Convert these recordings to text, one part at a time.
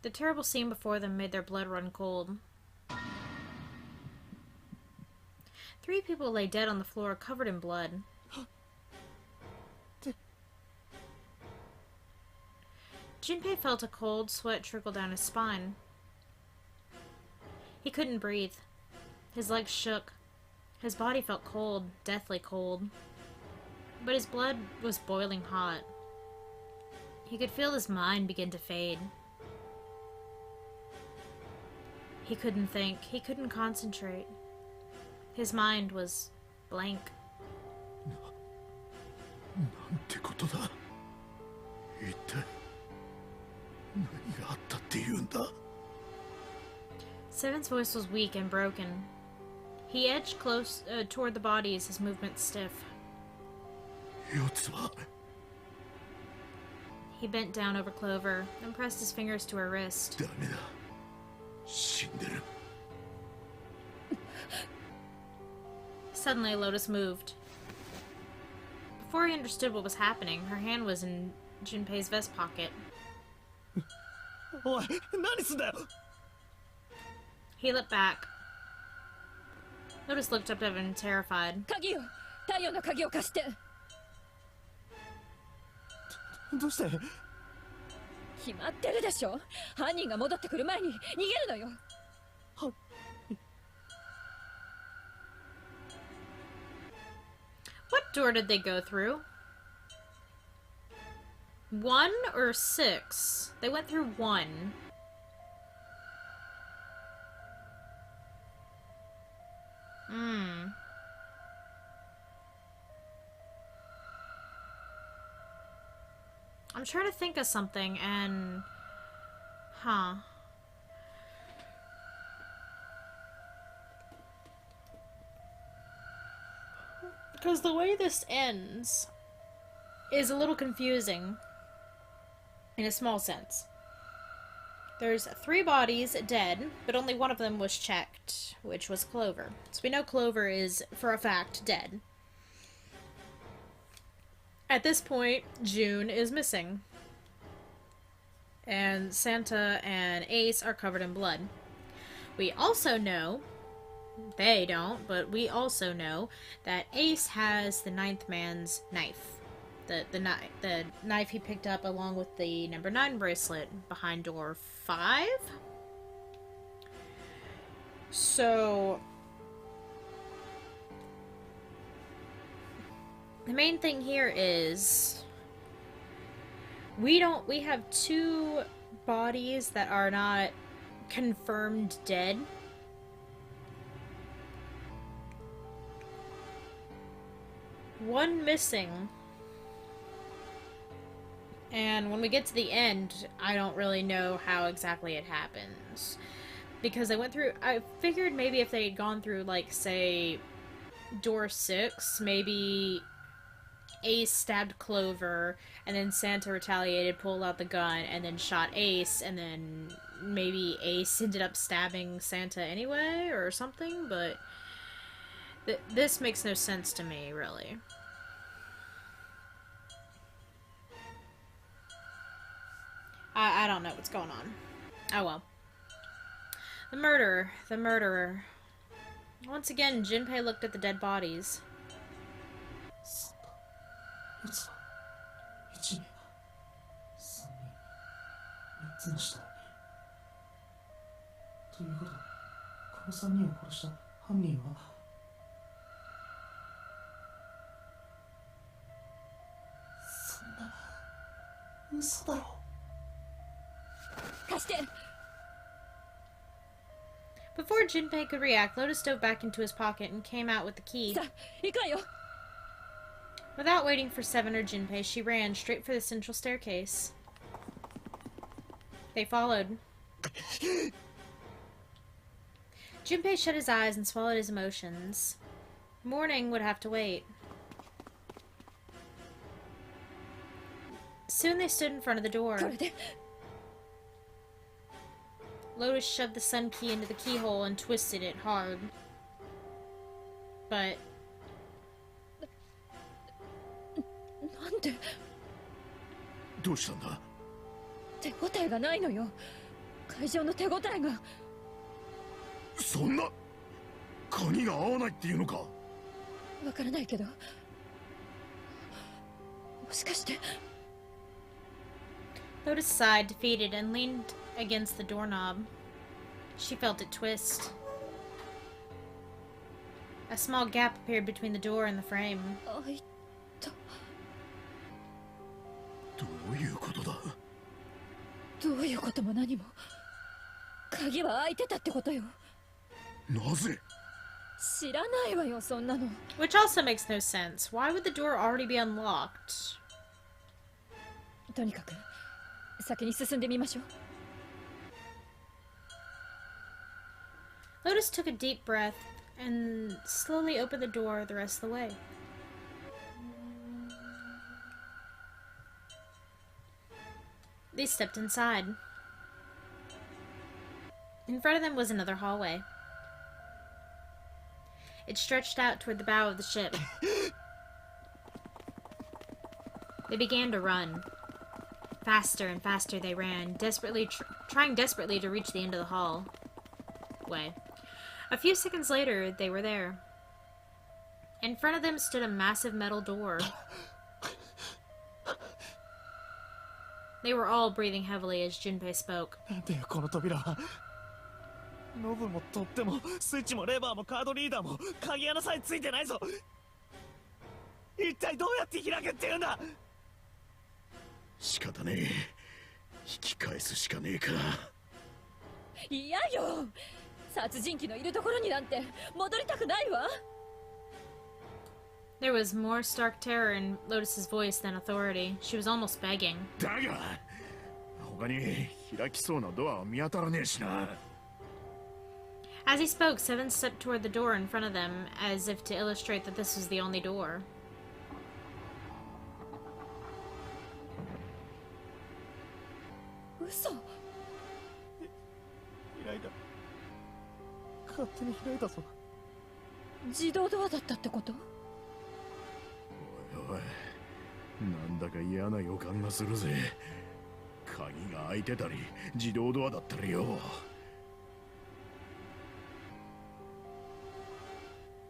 The terrible scene before them made their blood run cold. 3 people lay dead on the floor, covered in blood. Junpei felt a cold sweat trickle down his spine. He couldn't breathe. His legs shook. His body felt cold, deathly cold. But his blood was boiling hot. He could feel his mind begin to fade. He couldn't think. He couldn't concentrate. His mind was blank. なんてことだ。一体何があったって言うんだ。 Seven's voice was weak and broken. He edged close toward the bodies, his movements stiff. 四つは He bent down over Clover and pressed his fingers to her wrist. ダメだ。死んでる。 Suddenly, Lotus moved. Before he understood what was happening, her hand was in Junpei's vest pocket. おい、何すんだよ。 He looked back. Lotus looked up at him, terrified. 鍵を、太陽の鍵を貸して。どうして？決まってるでしょ。犯人が戻ってくる前に逃げるのよ。は。 What door did they go through? 1 or 6? They went through 1. I'm trying to think of something and... Huh. Because the way this ends is a little confusing in a small sense. There's 3 bodies dead, but only one of them was checked, which was Clover. So we know Clover is, for a fact, dead. At this point, June is missing. And Santa and Ace are covered in blood. We also know, they don't, but we also know that Ace has the 9th man's knife. The knife he picked up along with the number 9 bracelet behind door 5. So the main thing here is we have 2 bodies that are not confirmed dead. One missing. And when we get to the end, I don't really know how exactly it happens. Because they went through... I figured maybe if they had gone through, like, say, door 6, maybe Ace stabbed Clover, and then Santa retaliated, pulled out the gun, and then shot Ace, and then maybe Ace ended up stabbing Santa anyway, or something, but... this makes no sense to me, really. I don't know what's going on. Oh well. The murderer. Once again, Junpei looked at the dead bodies. 3つの下に。ということは、この3人を殺した犯人は。そんな嘘だろ。 Before Junpei could react, Lotus dove back into his pocket and came out with the key. Without waiting for Seven or Junpei, she ran straight for the central staircase. They followed. Junpei shut his eyes and swallowed his emotions. Morning would have to wait. Soon they stood in front of the door. Lotus shoved the sun key into the keyhole and twisted it hard. But... どうしたんだ？手応えがないのよ。会場の手応えが。そんな鍵が合わないっていうのか。わからないけど、もしかして。 Lotus sighed, defeated, and leaned against the doorknob. She felt it twist. A small gap appeared between the door and the frame. 開いた。どういうことだ。どういうことも何も。鍵は開いてたってことよ。なぜ。知らないわよ、そんなの。 Which also makes no sense. Why would the door already be unlocked? とにかく先に進んでみましょう。 Lotus took a deep breath and slowly opened the door the rest of the way. They stepped inside. In front of them was another hallway. It stretched out toward the bow of the ship. They began to run. Faster and faster they ran, trying desperately to reach the end of the hallway. A few seconds later, they were there. In front of them stood a massive metal door. They were all breathing heavily as Junpei spoke. でこの扉はノブも取っ手もスイッチもレバーもカードリーダーも鍵穴さえついてないぞ。一体どうやって開けって言うんだ。仕方ねえ。引き返すしかねえか。嫌よ。殺人鬼のいるところになんて戻りたくないわ。 There was more stark terror in Lotus's voice than authority. She was almost begging. だが他に開きそうなドアは見当たらねえしな。As he spoke, Seven stepped toward the door in front of them, as if to illustrate that this was the only door. 嘘。開いた。勝手に開いたぞ。自動ドアだったってこと？おいおい、なんだか嫌な予感がするぜ。鍵が開いてたり自動ドアだったりよ。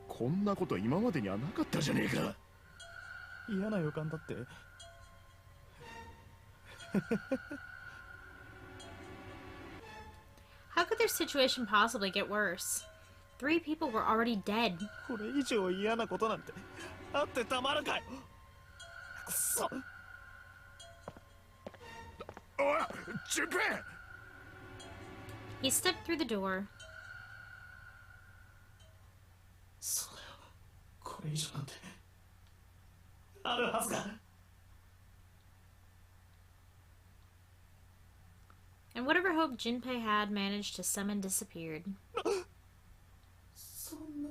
こんなこと今までにはなかったじゃねえか。嫌な予感だって。How could their situation possibly get worse? 3 people were already dead. これ以上嫌なことなんてあってたまるかよ。くそ。おい、ジュンペイ。 He stepped through the door. そうだよ。これ以上なんてあるはずが。And whatever hope Junpei had managed to summon disappeared. そんな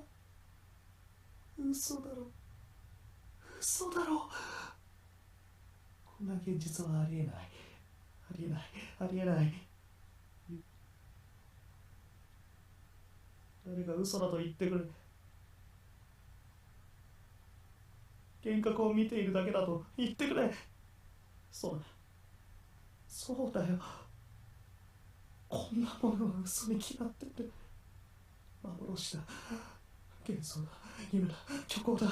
嘘だろ。嘘だろ。こんな現実はありえない。ありえない。ありえない。誰が嘘だと言ってくれ。幻覚を見ているだけだと言ってくれ。そうだ。そうだよ。こんなものは嘘に決まってる。幻だ。幻想だ。夢だ。虚構だ。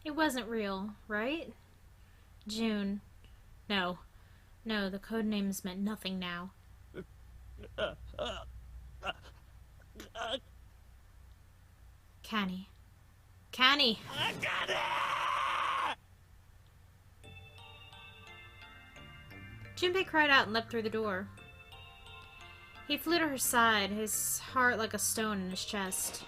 It wasn't real, right? June. No. No, the code names meant nothing now. Canny. Canny! Junpei cried out and leapt through the door. He flew to her side, his heart like a stone in his chest.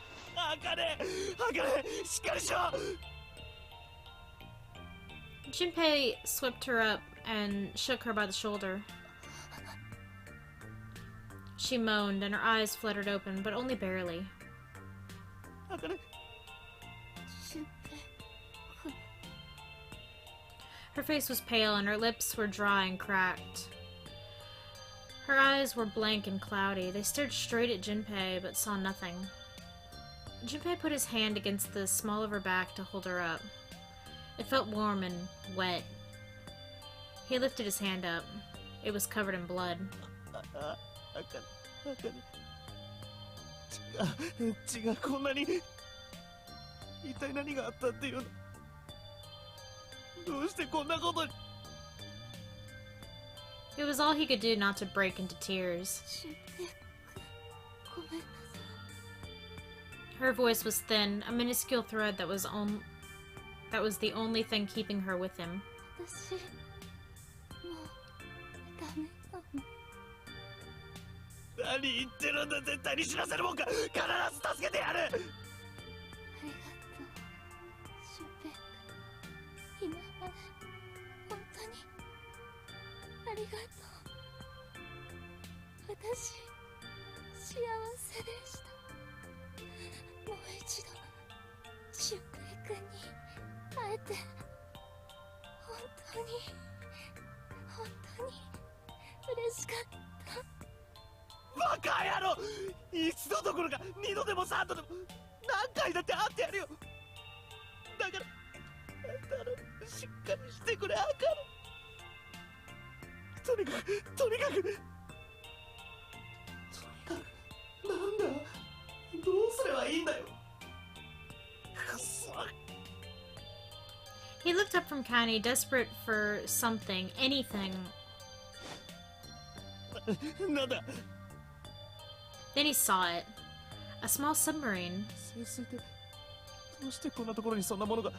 Junpei swept her up and shook her by the shoulder. She moaned, and her eyes fluttered open, but only barely. Her face was pale, and her lips were dry and cracked. Her eyes were blank and cloudy. They stared straight at Junpei, but saw nothing. Junpei put his hand against the small of her back to hold her up. It felt warm and wet, He lifted his hand up. It was covered in blood. あかね血がこんなに一体何があったっていうのどうしてこんなことに It was all he could do not to break into tears. 俊平ごめんなさい Her voice was thin, a minuscule thread that was the only thing keeping her with him. 私もうダメかも何言ってるんだ絶対に死なせるもんか必ず助けてやるありがとう俊平今まで本当にありがとう私幸せでしたもう一度俊平君に会えて本当に嬉しかったバカ野郎一度どころか二度でも三度でも何回だって会ってやるよだからしっかりしてくれあかるとにかくなんだどうすればいいんだよくそ He looked up from Connie, desperate for something, anything. なんだ Then he saw it. A small submarine. 潜水艇どうしてこんなところにそんなものが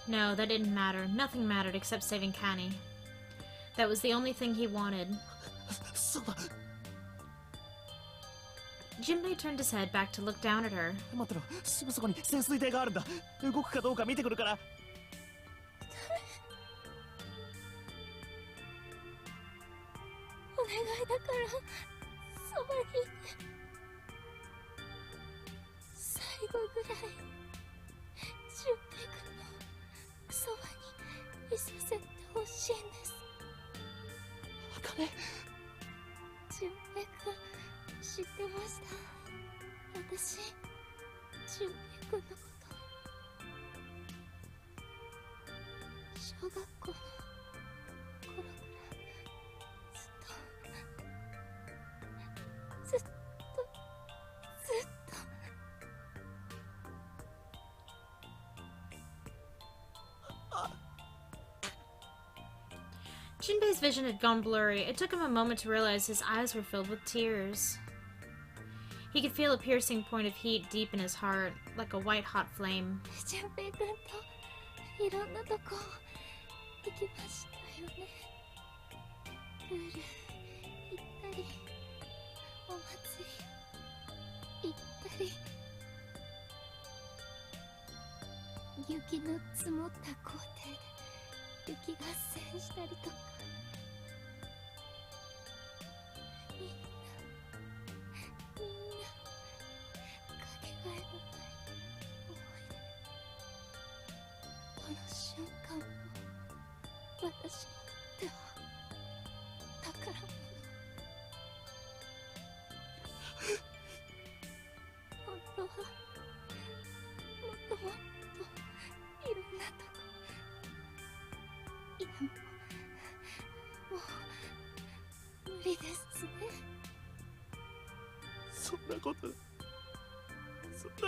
No, that didn't matter. Nothing mattered except saving Connie. That was the only thing he wanted. そうだ Jinbei turned his head back to look down at her. 待ってろすぐそこに潜水艇があるんだ動くかどうか見てくるからお願いだからそばにいて最後ぐらい俊平君のそばにいさせてほしいんです茜俊平君知ってました私俊平君のこと小学校の頃からずっと Jinbei's vision had gone blurry. It took him a moment to realize his eyes were filled with tears. He could feel a piercing point of heat deep in his heart, like a white-hot flame. 俊平君といろんなとこ行きましたよねプール行ったりお祭り行ったり雪の積もった校庭で雪合戦したりとかみんなかけがえのない思い出この瞬間も私にとっては宝物本当はもっともっといろんなとこいやもう無理ですねそんな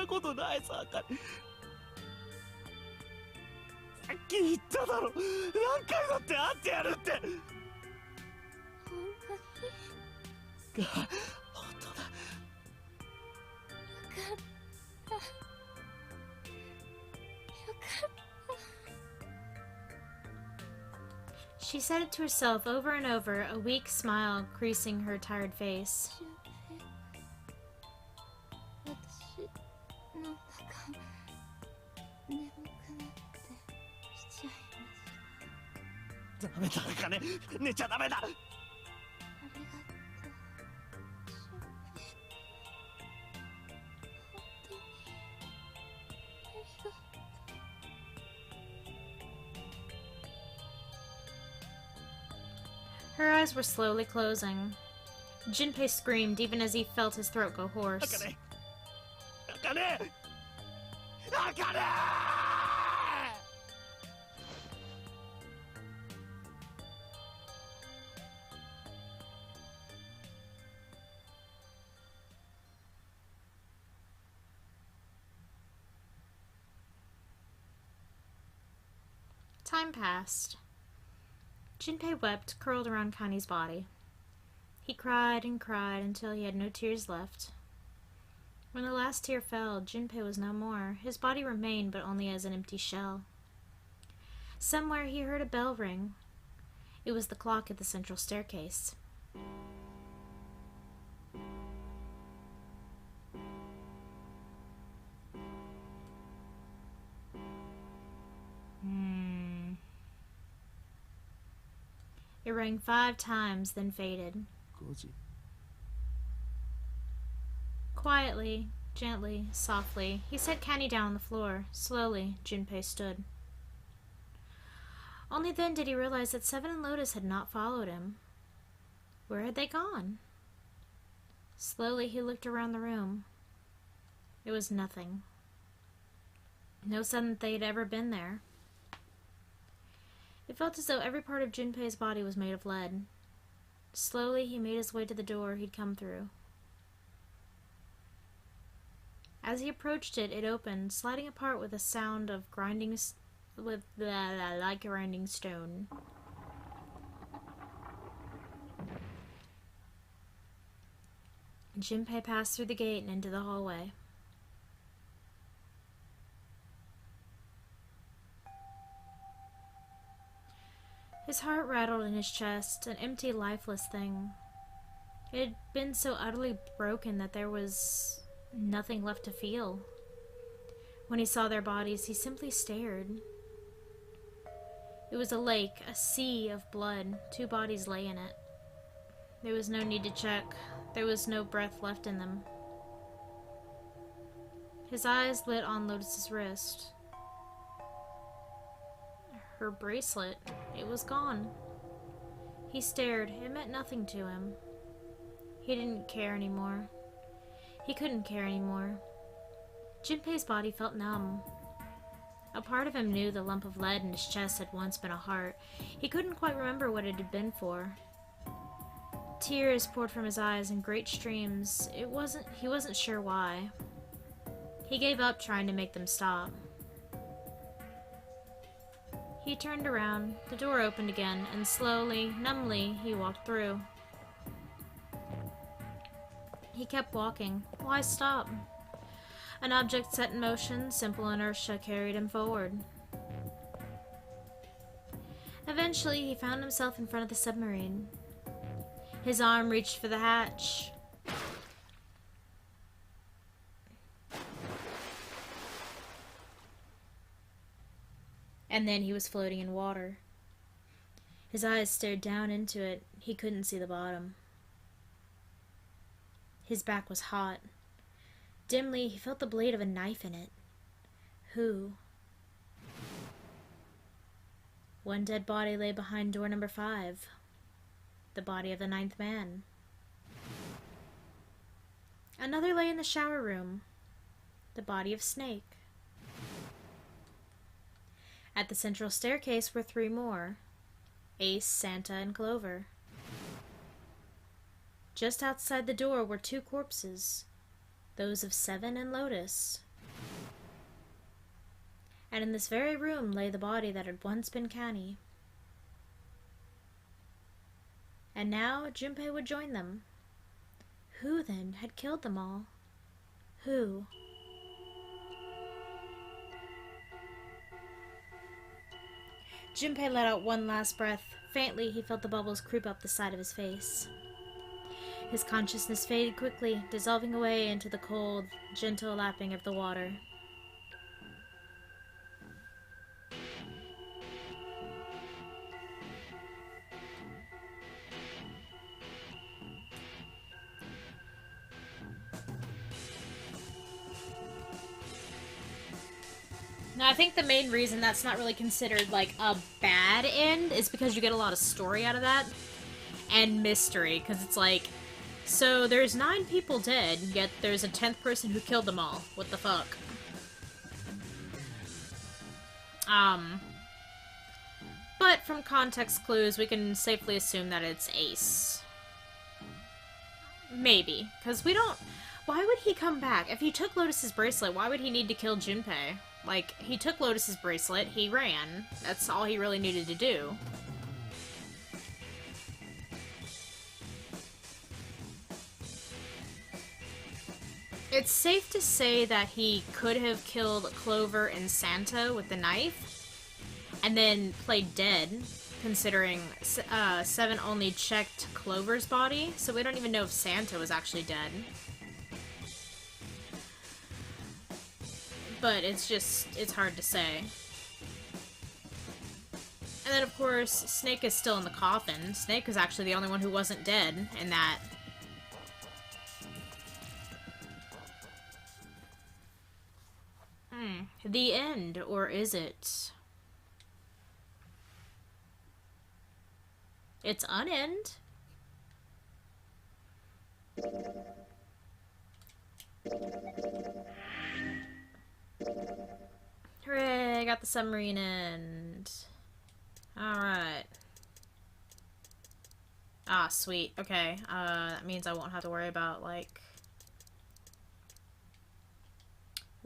ことないさ茜さっき言っただろ何回だって会ってやるって本当に本当だよかったよかった She said it to herself over and over, a weak smile creasing her tired face. 私なんだか眠くなってきちゃいましたダメだ茜寝ちゃダメだありがとう俊平本当にありがとう Her eyes were slowly closing. Jinpei screamed even as he felt his throat go hoarse. 茜 Time passed. Junpei wept, curled around Connie's body. He cried and cried until he had no tears left. When the last tear fell, Junpei was no more. His body remained, but only as an empty shell. Somewhere he heard a bell ring. It was the clock at the central staircase. It rang 5 times, then faded. 5時 Quietly, gently, softly, he set Kenny down on the floor. Slowly, Junpei stood. Only then did he realize that Seven and Lotus had not followed him. Where had they gone? Slowly, he looked around the room. It was nothing. No sign that they had ever been there. It felt as though every part of Junpei's body was made of lead. Slowly, he made his way to the door he'd come through. As he approached it, it opened, sliding apart with a sound of grinding, like grinding stone. Junpei passed through the gate and into the hallway. His heart rattled in his chest, an empty, lifeless thing. It had been so utterly broken that there was nothing left to feel. When he saw their bodies, he simply stared. It was a lake, a sea of blood. 2 bodies lay in it. There was no need to check. There was no breath left in them. His eyes lit on Lotus's wrist. Her bracelet. It was gone. He stared. It meant nothing to him. He didn't care anymore. He couldn't care anymore. Junpei's body felt numb. A part of him knew the lump of lead in his chest had once been a heart. He couldn't quite remember what it had been for. Tears poured from his eyes in great streams. He wasn't sure why. He gave up trying to make them stop. He turned around, the door opened again, and slowly, numbly, he walked through. He kept walking. Why stop? An object set in motion, simple inertia carried him forward. Eventually, he found himself in front of the submarine. His arm reached for the hatch. And then he was floating in water. His eyes stared down into it. He couldn't see the bottom. His back was hot. Dimly, he felt the blade of a knife in it. Who? One dead body lay behind door number 5. The body of the 9th man. Another lay in the shower room. The body of Snake. At the central staircase were 3 more. Ace, Santa, and Clover. Just outside the door were 2 corpses. Those of Seven and Lotus. And in this very room lay the body that had once been Canny. And now Junpei would join them. Who, then, had killed them all? Who? Junpei let out one last breath. Faintly, he felt the bubbles creep up the side of his face. His consciousness faded quickly, dissolving away into the cold, gentle lapping of the water. Now, I think the main reason that's not really considered, like, a bad end is because you get a lot of story out of that. And mystery, because it's like, so there's 9 people dead, yet there's a 10th person who killed them all. What the fuck? But from context clues, we can safely assume that it's Ace. Maybe, because we don't... Why would he come back? If he took Lotus's bracelet, why would he need to kill Junpei? Like, he took Lotus's bracelet, he ran. That's all he really needed to do. It's safe to say that he could have killed Clover and Santa with the knife, and then played dead, considering Seven only checked Clover's body, so we don't even know if Santa was actually dead. But it's hard to say. And then, of course, Snake is still in the coffin. Snake was actually the only one who wasn't dead in that. The end, or is it? It's an end. Hooray, I got the submarine end. Alright. Ah, sweet. Okay, that means I won't have to worry about, like...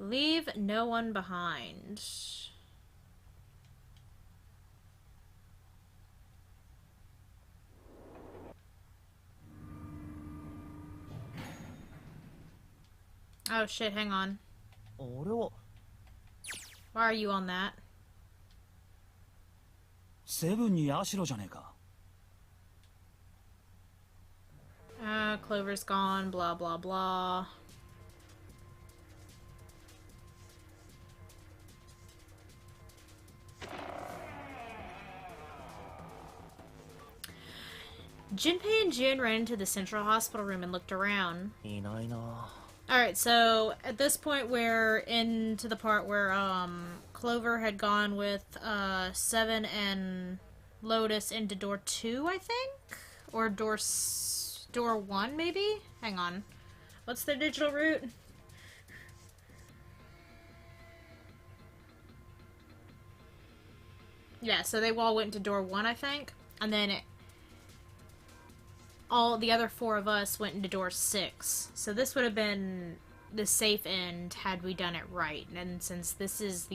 Leave no one behind. Oh shit, hang on. Why are you on that? Clover's gone, blah blah blah. Junpei and June ran into the central hospital room and looked around. Alright, so at this point we're into the part where Clover had gone with Seven and Lotus into door 2, I think? Or door 1, maybe? Hang on. What's the digital route? Yeah, so they all went into door 1, I think. And then all the other 4 of us went into door 6. So this would have been the safe end had we done it right. And since this is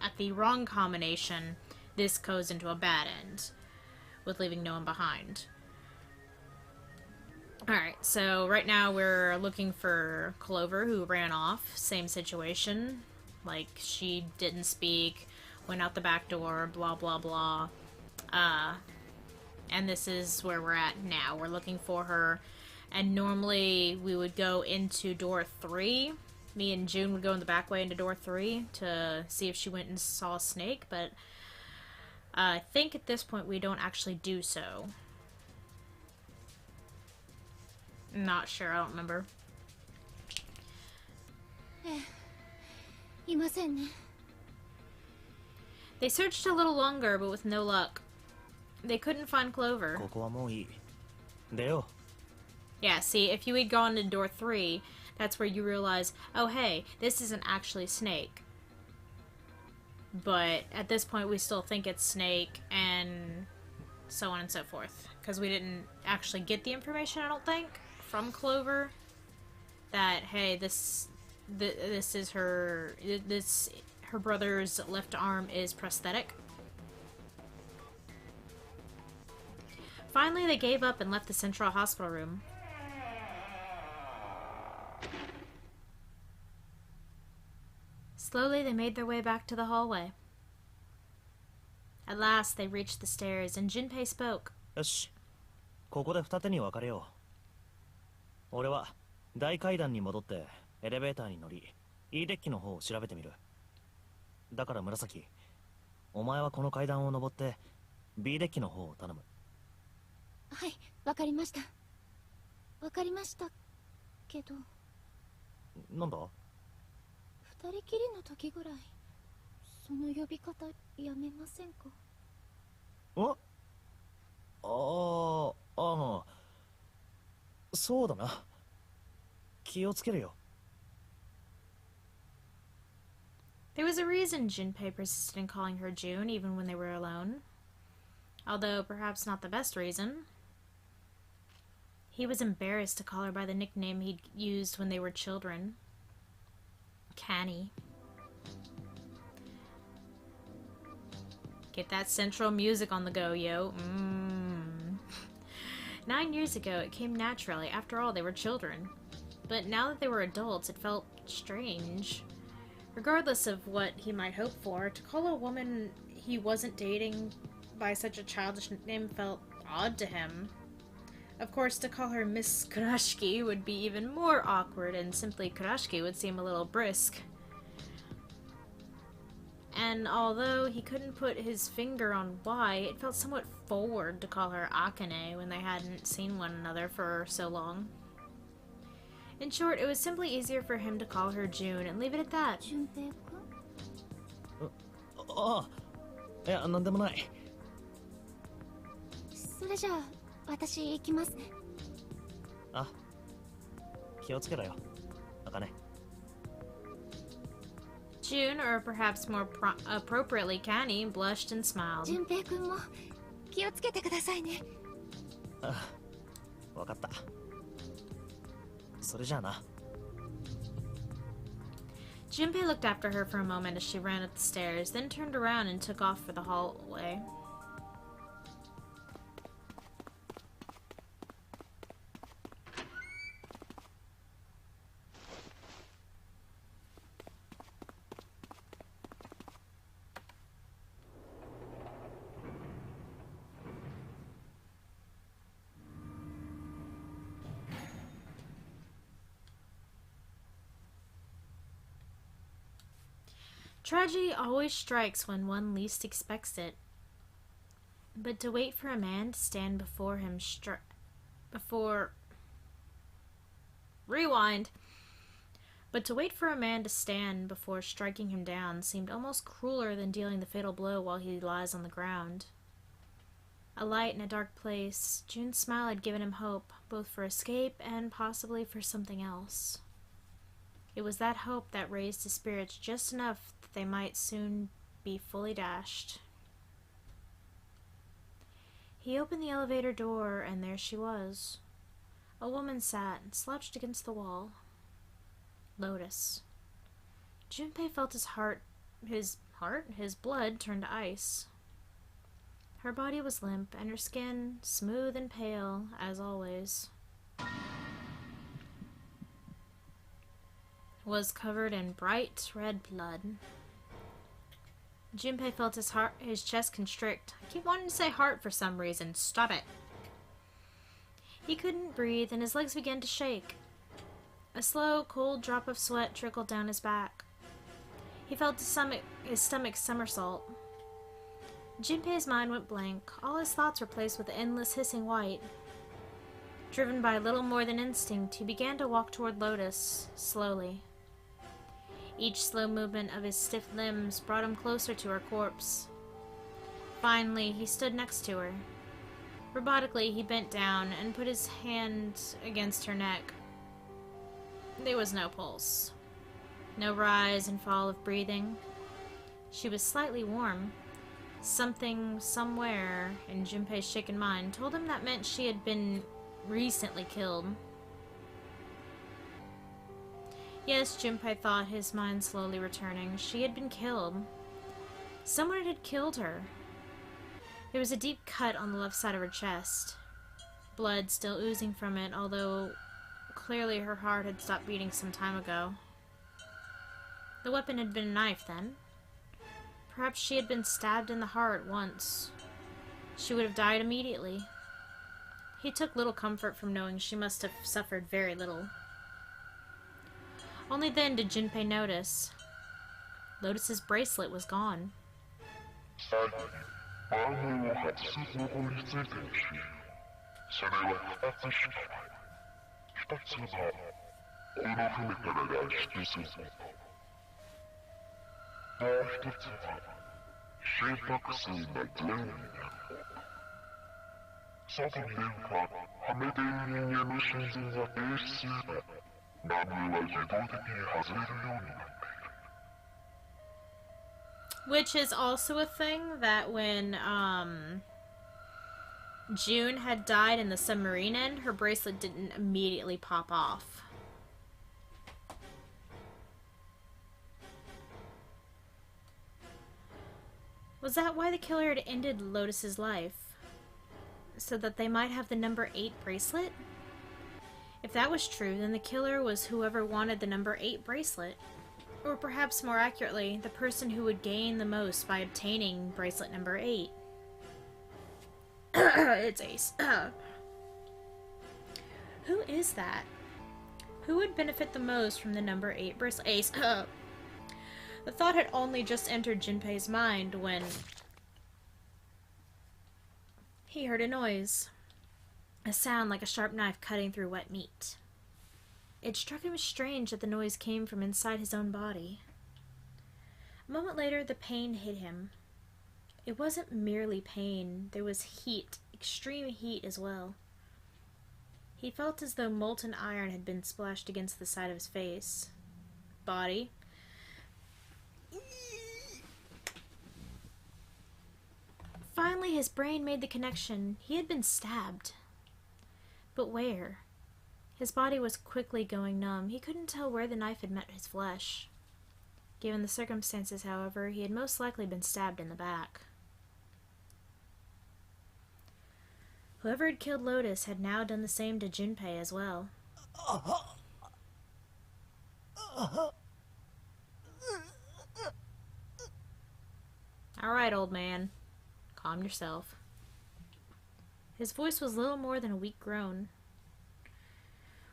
at the wrong combination, this goes into a bad end, with leaving no one behind. Alright, so right now we're looking for Clover, who ran off. Same situation. Like, she didn't speak, went out the back door, blah blah blah. And this is where we're at now. We're looking for her, and normally we would go into door 3. Me and June would go in the back way into door 3 to see if she went and saw a snake, but I think at this point we don't actually do so. Not sure, I don't remember. They searched a little longer, but with no luck. They couldn't find Clover. Yeah, see, if you had gone to door 3, that's where you realize, oh hey, this isn't actually Snake. But at this point we still think it's Snake, and so on and so forth. Because we didn't actually get the information, I don't think, from Clover, that, hey, this is her brother's left arm is prosthetic. Finally, they gave up and left the central hospital room. Slowly, they made their way back to the hallway. At last, they reached the stairs, and Junpei spoke. よし、ここで二手に分かれよう。俺は大階段に戻ってエレベーターに乗り、E デッキの方を調べてみる。だから紫、お前はこの階段を登って B デッキの方を頼む。はい、わかりました。わかりましたけど。なんだ？二人きりの時ぐらいその呼び方やめませんか？そうだな。気をつけるよ。There was a reason Junpei persisted in calling her June even when they were alone. Although perhaps not the best reason. He was embarrassed to call her by the nickname he'd used when they were children. Canny. Get that central music on the go, yo. 9 years ago, it came naturally. After all, they were children. But now that they were adults, it felt strange. Regardless of what he might hope for, to call a woman he wasn't dating by such a childish name felt odd to him. Of course, to call her Miss Kurashiki would be even more awkward, and simply Kurashiki would seem a little brisk. And although he couldn't put his finger on why, it felt somewhat forward to call her Akane when they hadn't seen one another for so long. In short, it was simply easier for him to call her June and leave it at that. 順平君ああ、いや、なんでもない。それじゃあ私行きますね。あ、気をつけろよ、茜。June, or perhaps more appropriately Canny, blushed and smiled. 順平君も気をつけてくださいね。ああ、わかった。それじゃあな。Junpei looked after her for a moment as she ran up the stairs, then turned around and took off for the hallway. Tragedy always strikes when one least expects it. But to wait for a man to stand before him Rewind. But to wait for a man to stand before striking him down seemed almost crueler than dealing the fatal blow while he lies on the ground. A light in a dark place, June's smile had given him hope, both for escape and possibly for something else. It was that hope that raised his spirits just enough that they might soon be fully dashed. He opened the elevator door, and there she was. A woman sat, slouched against the wall. Lotus. Junpei felt his blood turn to ice. Her body was limp, and her skin, smooth and pale, as always, was covered in bright red blood. Junpei felt his chest constrict. I keep wanting to say heart for some reason. Stop it. He couldn't breathe, and his legs began to shake. A slow, cold drop of sweat trickled down his back. He felt his stomach somersault. Junpei's mind went blank. All his thoughts were placed with endless hissing white. Driven by little more than instinct, he began to walk toward Lotus, slowly. Each slow movement of his stiff limbs brought him closer to her corpse. Finally, he stood next to her. Robotically, he bent down and put his hand against her neck. There was no pulse. No rise and fall of breathing. She was slightly warm. Something, somewhere, in Junpei's shaken mind told him that meant she had been recently killed. Yes, Junpei thought, his mind slowly returning. She had been killed. Someone had killed her. There was a deep cut on the left side of her chest. Blood still oozing from it, although clearly her heart had stopped beating some time ago. The weapon had been a knife, then. Perhaps she had been stabbed in the heart once. She would have died immediately. He took little comfort from knowing she must have suffered very little. Only then did Junpei notice. Lotus's bracelet was gone. Which is also a thing that when June had died in the submarine end, her bracelet didn't immediately pop off. Was that why the killer had ended Lotus's life? So that they might have the number 8 bracelet? If that was true, then the killer was whoever wanted the number 8 bracelet. Or perhaps more accurately, the person who would gain the most by obtaining bracelet number 8. It's Ace. Who is that? Who would benefit the most from the number 8 bracelet? Ace. The thought had only just entered Jinpei's mind when he heard a noise. A sound like a sharp knife cutting through wet meat. It struck him as strange that the noise came from inside his own body. A moment later, the pain hit him. It wasn't merely pain, there was heat, extreme heat as well. He felt as though molten iron had been splashed against the side of his face. Body. Finally, his brain made the connection. He had been stabbed. But where? His body was quickly going numb. He couldn't tell where the knife had met his flesh. Given the circumstances, however, he had most likely been stabbed in the back. Whoever had killed Lotus had now done the same to Junpei as well. Alright, old man. Calm yourself. His voice was little more than a weak groan.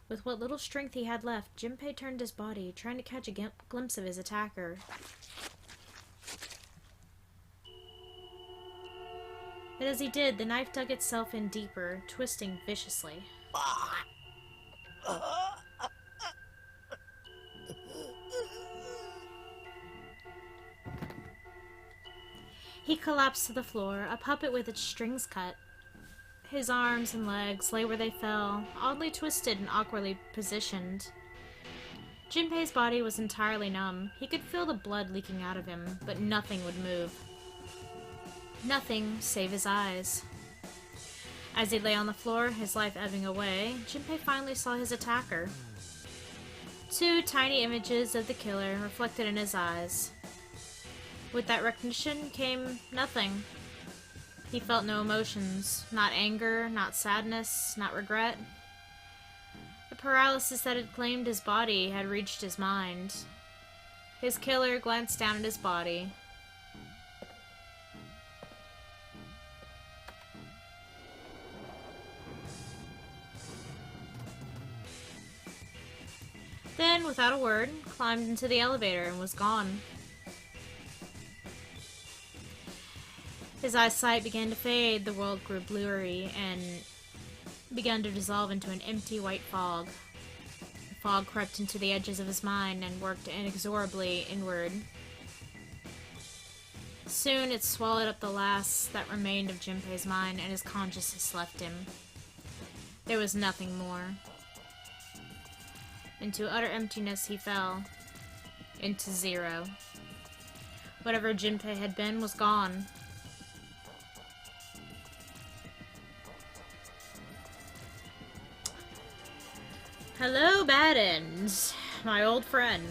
With what little strength he had left, Junpei turned his body, trying to catch a glimpse of his attacker. But as he did, the knife dug itself in deeper, twisting viciously. He collapsed to the floor, a puppet with its strings cut. His arms and legs lay where they fell, oddly twisted and awkwardly positioned. Junpei's body was entirely numb. He could feel the blood leaking out of him, but nothing would move. Nothing save his eyes. As he lay on the floor, his life ebbing away, Junpei finally saw his attacker. 2 tiny images of the killer reflected in his eyes. With that recognition came nothing. He felt no emotions, not anger, not sadness, not regret. The paralysis that had claimed his body had reached his mind. His killer glanced down at his body. Then, without a word, climbed into the elevator and was gone. His eyesight began to fade, the world grew blurry, and began to dissolve into an empty white fog. The fog crept into the edges of his mind and worked inexorably inward. Soon it swallowed up the last that remained of Junpei's mind, and his consciousness left him. There was nothing more. Into utter emptiness he fell. Into zero. Whatever Junpei had been was gone. Hello, Bad Ends, my old friend.